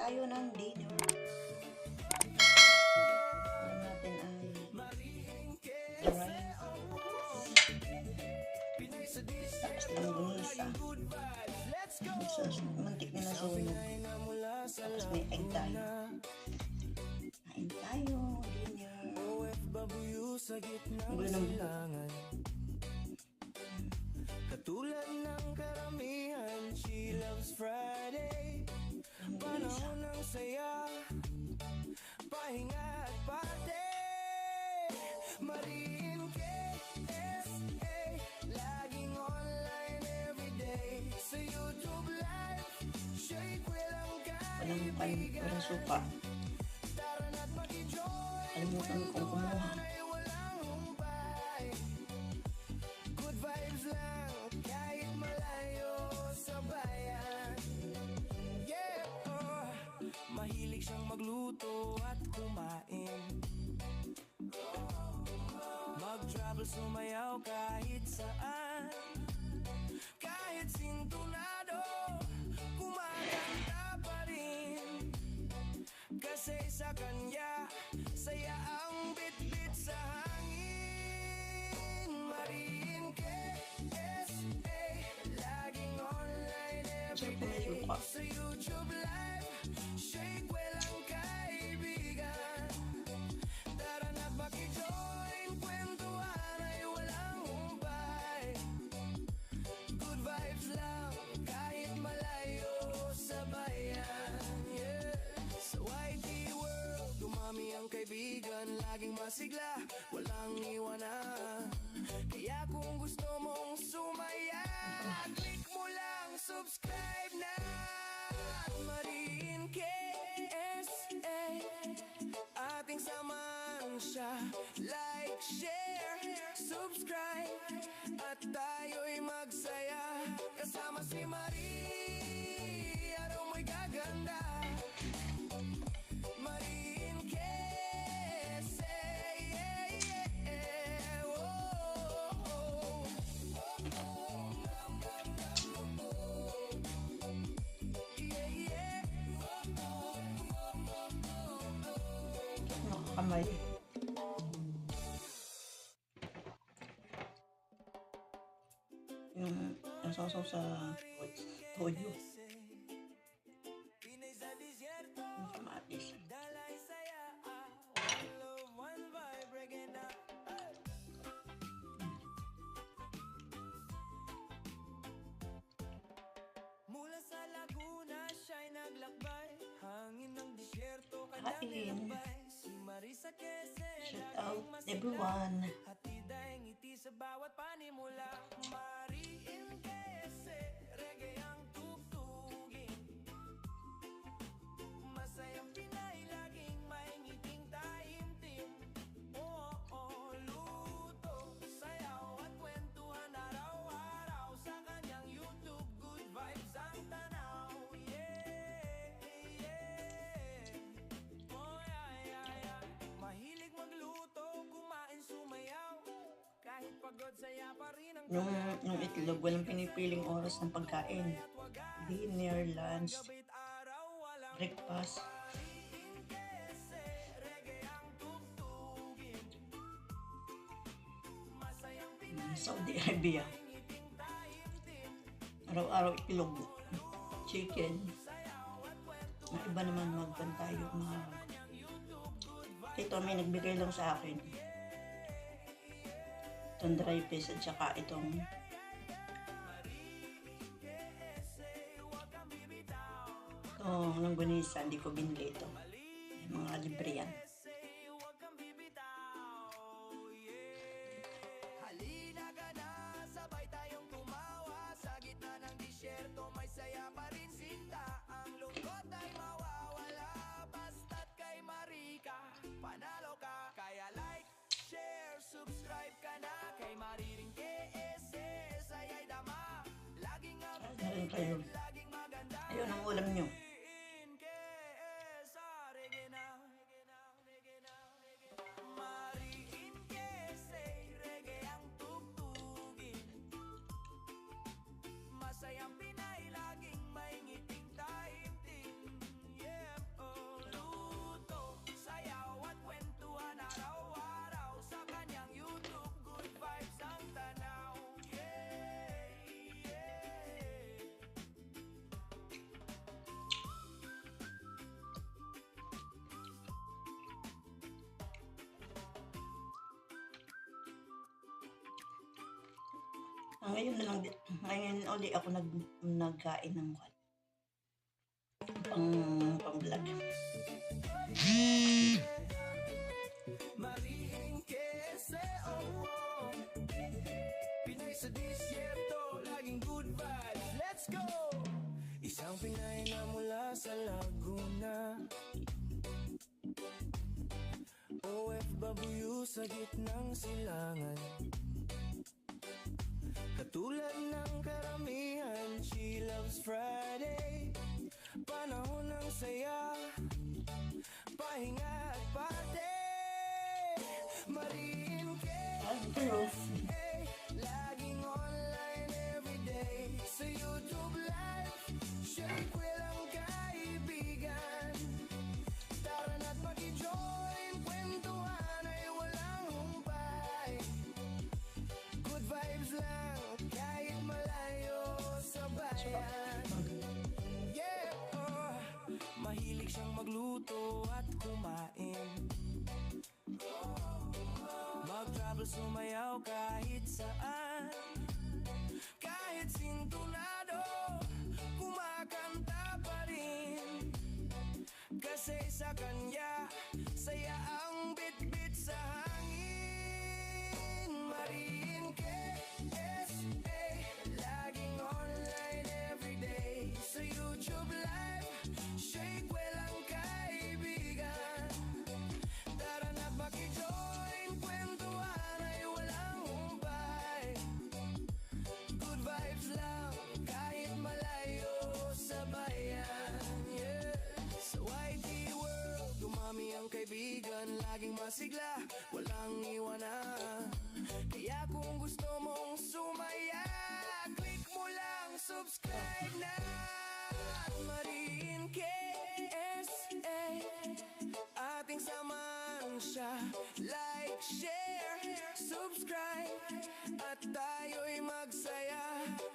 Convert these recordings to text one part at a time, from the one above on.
tayo ng dinner. Alam natin ay rice. Tapos langganisa. Mantik na nasunog. Tapos may egg tayo. Kain tayo. Dinner. Gulo ng buhok. Katulad ng karamihan, she loves Friday. Panahon ng saya, pahinga at party. Mariin KSA, laging online everyday. Sa YouTube live, shake walang kaibigan. Walang suka. Tara na't mag-enjoy. Alimutan kong kumuha. Walang humpay. Good vibes lang, kahit malayo sa bayan. Yeah, mahilig siyang magluto at kumain. Mag-travel, sumayaw kahit saan. Kahit sintonado, kumakanta pa rin. Kasi sa kanya, saya ang bit-bit sa hangin. Mariin KSA, laging online everyday. Sa YouTube live, shake walang kaibigan. Tara na't maki-join, kwentuhan ay walang humpay. Good vibes lang, kahit malayo sa bayan. Yeah. Sa YT World, dumami ang kaibigan, laging masigla, walang iwanan. Kaya kung gusto mong sumaya, click mo lang, subscribe na. Mariin KSA, ating samahan siya. Like, share, subscribe, at tayo'y magsaya. Kasama si Marie, araw mo'y gaganda. Mariin KSA, yeah, yeah, oh. Yeah, yeah. Kamay. Yung nasasaw sa toyo. Yung kamatis. Mula sa Laguna siya'y naglakbay, hangin ng disyerto kanyang Kain. nilakbay. Si Marisa Queze, Shout out everyone. hatid ay ngiti sa bawat panimula. Mariin Queze, reggae ang tugtugin. Masayang Pinay, laging may ngiting taimtim. Oh, oh, luto, sayaw at kwentuhan araw-araw. Sa kanyang YouTube, good vibes ang tanaw. Yeah, yeah. Oh, yeah, yeah, yeah. Mahilig magluto, kumain, sumayaw. Kahit pagod, saya pa rin ang Yung itlog, walang pinipiling oras ng pagkain. Dinner, lunch, bait araw, walang breakfast. Queze, reggae ang tugtugin. Masayang Saudi Arabia. piniting taimtim. Araw-araw itlog. Chicken. Mga iba naman magpantayo. Ito may nagbigay lang sa akin. Itong dry fish at saka itong langganisa. Hindi ko binili ito. Mga libre yan. Huwag kang bibitaw, yeah. Halina ka na, sabay tayong tumawa. Sa gitna ng disyerto, may saya pa rin sinta. Ang lungkot ay mawawala, basta't kay Marika panalo ka. Kaya like, share, subscribe ka na. Kay Mariring KSA, saya'y dama. Laging Meron kayo. laging maganda. Ayun ang ulam nyo. Mariin Queze, reggae ang tugtugin. Masayang Pinay, laging may ngiting taimtim. Yeah, Ngayon na lang, ngayon uli ako nagkain ng pang-vlog. Maringke sa oo. Pinay sa disyerto, laging good vibes. Let's go! Isang Pinay na mula sa Laguna, OFW sa gitnang silangan. Katulad ng karamihan, she loves Friday. Panahon ng saya, pahinga at party. Maringke, Pero, laging online everyday. Sa YouTube live, share ko lang kaibigan. Tara na't maki-join, kwentuhan ay walang humpay. Good vibes lang, kahit malayo sa bayan. Yeah, mahilig siyang magluto at kumain. Mag-travel, sumayaw kahit saan. Kahit sintonado, kumakanta pa rin. Kasi sa kanya, saya ang bit-bit sa hangin. Maringke, SA, laging online everyday. Sa YouTube live, shake walang kaibigan. Tara na't maki-join, kwentuhan ay walang humpay. Good vibes lang, kahit malayo sa bayan. Yeah. Sa YT World, dumami ang kaibigan, laging masigla, walang iwanan. Kaya kung gusto mong sumaya, click mo lang subscribe na. Maringke, SA, ating samahan siya. Like, share, subscribe, at tayo'y magsaya.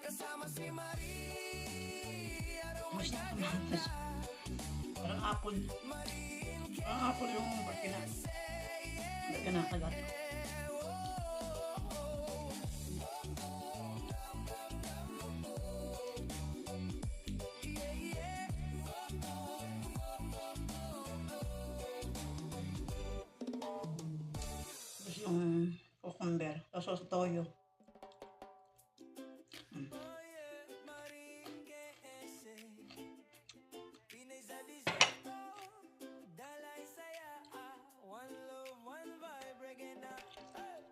Kasama si Marie, araw may gaganda. parang apple. Maringke, Parang apple yung kinakagat. yeah, yeah. Tapos yung cucumber. Tapos toyo. Oh yeah, Maringke, SA, Pinay sa disyerto, dalay saya, one love, one vibe, reggae na. Hey!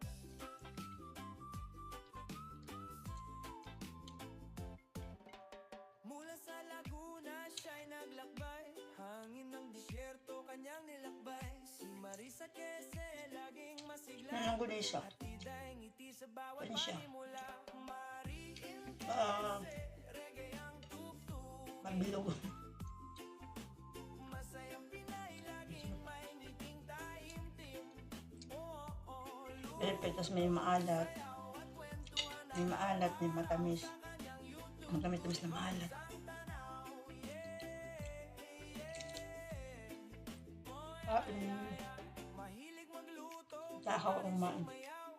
Mula sa Laguna, siya'y naglakbay, hangin ng disyerto, kanyang nilakbay. Si Marisa Queze, laging masigla, Ano ko na isa? Tiday ngiti sa bawat Ano siya? panimula. Maringke, reggae ang tugtog. Mabilog. Masayang Pinay, laging may ngiting taimtim. Oo, oo, Perfect. Tapos may maalat. lumayaw at kwentuhan May maalat, may matamis. Matamis na maalat. mahilig magluto, Takaw ang kumain. mayaw.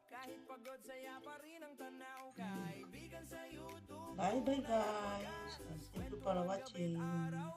Kahit pagod, saya pa rin ang tanaw. Kaibigan sa YouTube, Bye bye guys. Thank you for watching. araw